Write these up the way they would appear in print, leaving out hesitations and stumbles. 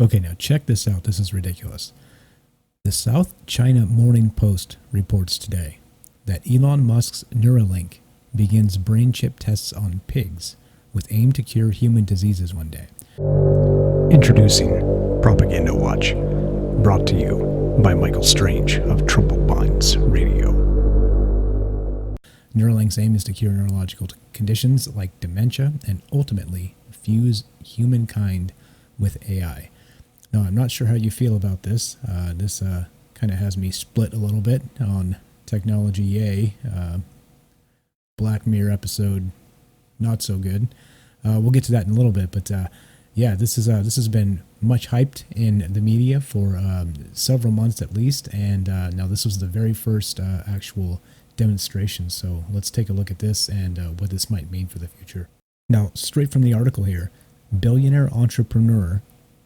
Okay, now check this out. This is ridiculous. The South China Morning Post reports today that Elon Musk's Neuralink begins brain chip tests on pigs with aim to cure human diseases one day. Introducing Propaganda Watch, brought to you by Michael Strange of Troubled Minds Radio. Neuralink's aim is to cure neurological conditions like dementia and ultimately fuse humankind with AI. Now, I'm not sure how you feel about this. This kind of has me split a little bit on technology, yay. Black Mirror episode, not so good. We'll get to that in a little bit, but yeah, this has been much hyped in the media for several months at least, and now this was the very first actual demonstration. So let's take a look at this and what this might mean for the future. Now, straight from the article here, billionaire entrepreneur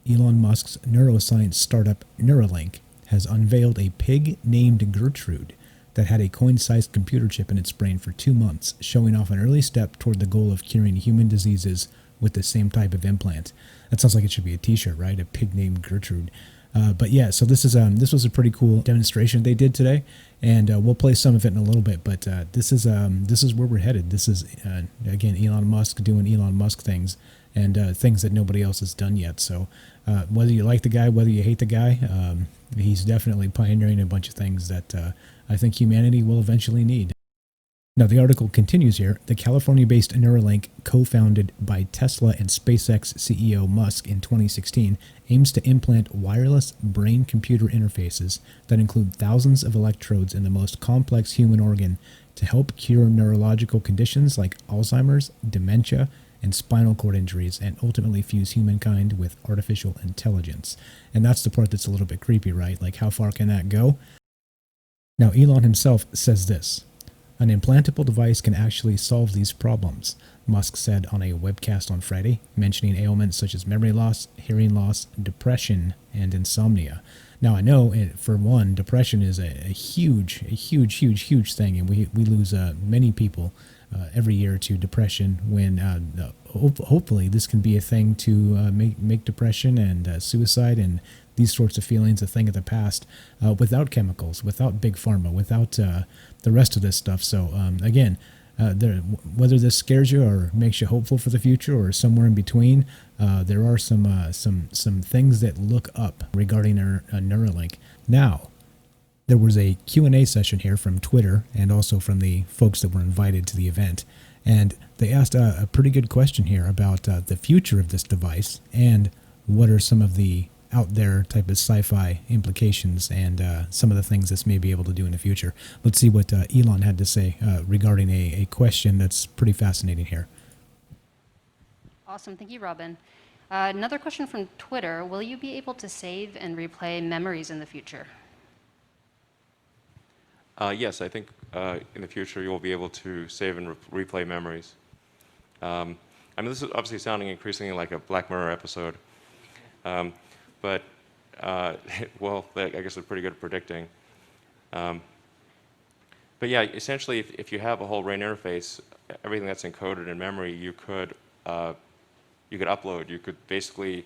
Elon Musk's neuroscience startup Neuralink has unveiled a pig named Gertrude that had a coin-sized computer chip in its brain for 2 months, showing off an early step toward the goal of curing human diseases with the same type of implant. That sounds like it should be a t-shirt, right? A pig named Gertrude. But yeah, so this was a pretty cool demonstration they did today, and we'll play some of it in a little bit. But this is where we're headed. This is again Elon Musk doing Elon Musk things, and things that nobody else has done yet. So whether you like the guy, whether you hate the guy, he's definitely pioneering a bunch of things that I think humanity will eventually need. Now, the article continues here. The California-based Neuralink, co-founded by Tesla and SpaceX CEO Musk in 2016, aims to implant wireless brain-computer interfaces that include thousands of electrodes in the most complex human organ to help cure neurological conditions like Alzheimer's, dementia, and spinal cord injuries, and ultimately fuse humankind with artificial intelligence. And that's the part that's a little bit creepy, right? Like, how far can that go? Now, Elon himself says this. An implantable device can actually solve these problems, Musk said on a webcast on Friday, mentioning ailments such as memory loss, hearing loss, depression, and insomnia. Now, I know, for one, depression is a huge thing, and we lose many people every year to depression when hopefully this can be a thing to make depression and suicide and these sorts of feelings a thing of the past without chemicals, without big pharma, without the rest of this stuff. So again, whether this scares you or makes you hopeful for the future or somewhere in between, there are some things that look up regarding our Neuralink. Now, there was a Q&A session here from Twitter and also from the folks that were invited to the event, and they asked a pretty good question here about the future of this device and what are some of the out there type of sci-fi implications and some of the things this may be able to do in the future. Let's see what Elon had to say regarding a question that's pretty fascinating here. Awesome. Thank you, Robin. Another question from Twitter. Will you be able to save and replay memories in the future? Yes, I think in the future you will be able to save and replay memories. I mean, this is obviously sounding increasingly like a Black Mirror episode. But, well, I guess they're pretty good at predicting. But yeah, essentially, if you have a whole brain interface, everything that's encoded in memory, you could upload. You could basically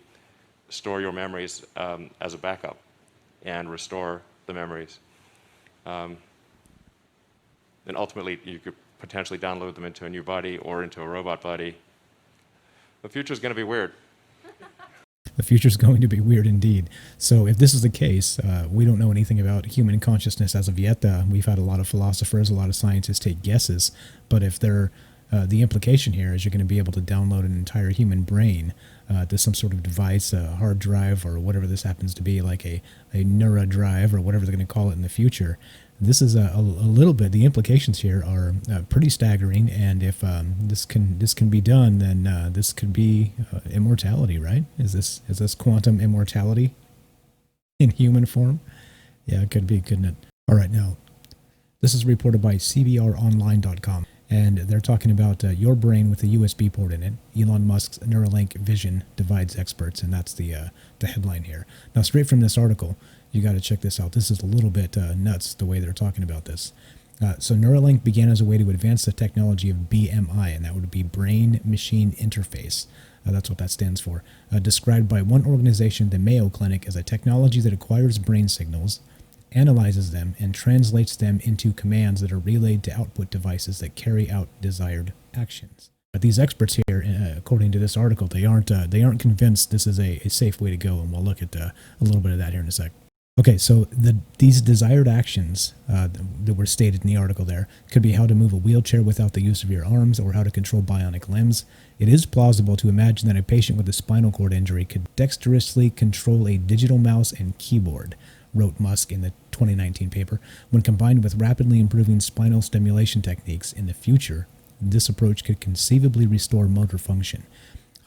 store your memories as a backup and restore the memories. And ultimately, you could potentially download them into a new body or into a robot body. The future is going to be weird. The future is going to be weird indeed. So if this is the case, we don't know anything about human consciousness as of yet. We've had a lot of philosophers, a lot of scientists take guesses, but if they're the implication here is you're going to be able to download an entire human brain to some sort of device, a hard drive or whatever this happens to be, like a Neura drive or whatever they're going to call it in the future. This is a little bit, the implications here are pretty staggering, and if this can be done, then this could be immortality, right? Is this quantum immortality in human form? Yeah, it could be, couldn't it? All right, now, this is reported by CBROnline.com, and they're talking about your brain with a USB port in it. Elon Musk's Neuralink vision divides experts, and that's the headline here. Now, straight from this article, you got to check this out. This is a little bit nuts, the way they're talking about this. So Neuralink began as a way to advance the technology of BMI, and that would be brain-machine interface. That's what that stands for. Described by one organization, the Mayo Clinic, as a technology that acquires brain signals, analyzes them, and translates them into commands that are relayed to output devices that carry out desired actions. But these experts here, according to this article, they aren't convinced this is a safe way to go, and we'll look at a little bit of that here in a sec. Okay, so these desired actions that were stated in the article there could be how to move a wheelchair without the use of your arms or how to control bionic limbs. It is plausible to imagine that a patient with a spinal cord injury could dexterously control a digital mouse and keyboard, wrote Musk in the 2019 paper. When combined with rapidly improving spinal stimulation techniques in the future, this approach could conceivably restore motor function.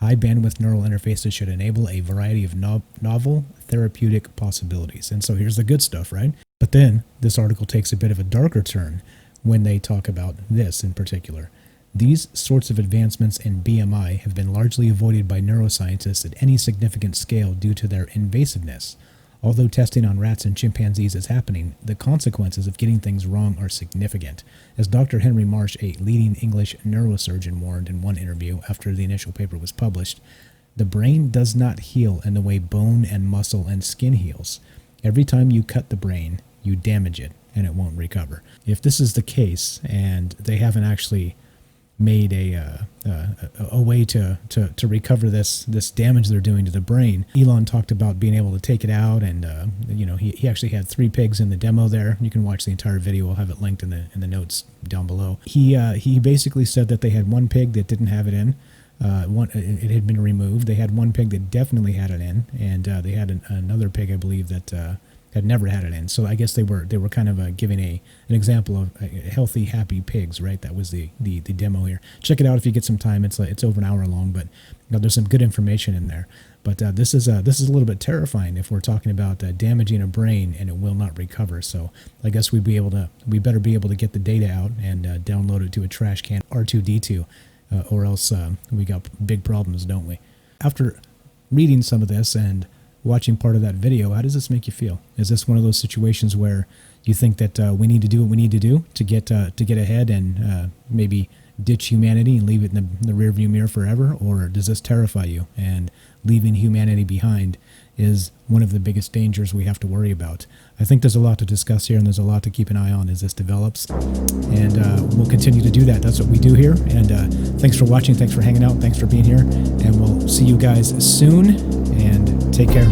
High bandwidth neural interfaces should enable a variety of novel therapeutic possibilities. And so here's the good stuff, right? But then this article takes a bit of a darker turn when they talk about this in particular. These sorts of advancements in BMI have been largely avoided by neuroscientists at any significant scale due to their invasiveness. Although testing on rats and chimpanzees is happening, the consequences of getting things wrong are significant. As Dr. Henry Marsh, a leading English neurosurgeon, warned in one interview after the initial paper was published, the brain does not heal in the way bone and muscle and skin heals. Every time you cut the brain, you damage it, and it won't recover. If this is the case, and they haven't actually made a way to recover this damage they're doing to the brain. Elon talked about being able to take it out, and he actually had 3 pigs in the demo there. You can watch the entire video. I'll have it linked in the notes down below. He basically said that they had 1 pig that didn't have it in. It had been removed. They had 1 pig that definitely had it in, and they had another pig, I believe, that had never had it in. So I guess they were kind of giving an example of healthy, happy pigs, right? That was the demo here. Check it out if you get some time. It's over an hour long, but there's some good information in there. But this is a little bit terrifying if we're talking about damaging a brain and it will not recover. So I guess we better be able to get the data out and download it to a trash can R2D2, or else we got big problems, don't we? After reading some of this and watching part of that video, how does this make you feel? Is this one of those situations where you think that we need to do what we need to do to get ahead and maybe ditch humanity and leave it in the rearview mirror forever? Or does this terrify you, and leaving humanity behind is one of the biggest dangers we have to worry about? I think there's a lot to discuss here, and there's a lot to keep an eye on as this develops, and we'll continue to do that. That's what we do here, and thanks for watching, thanks for hanging out, thanks for being here, and we'll see you guys soon, and take care.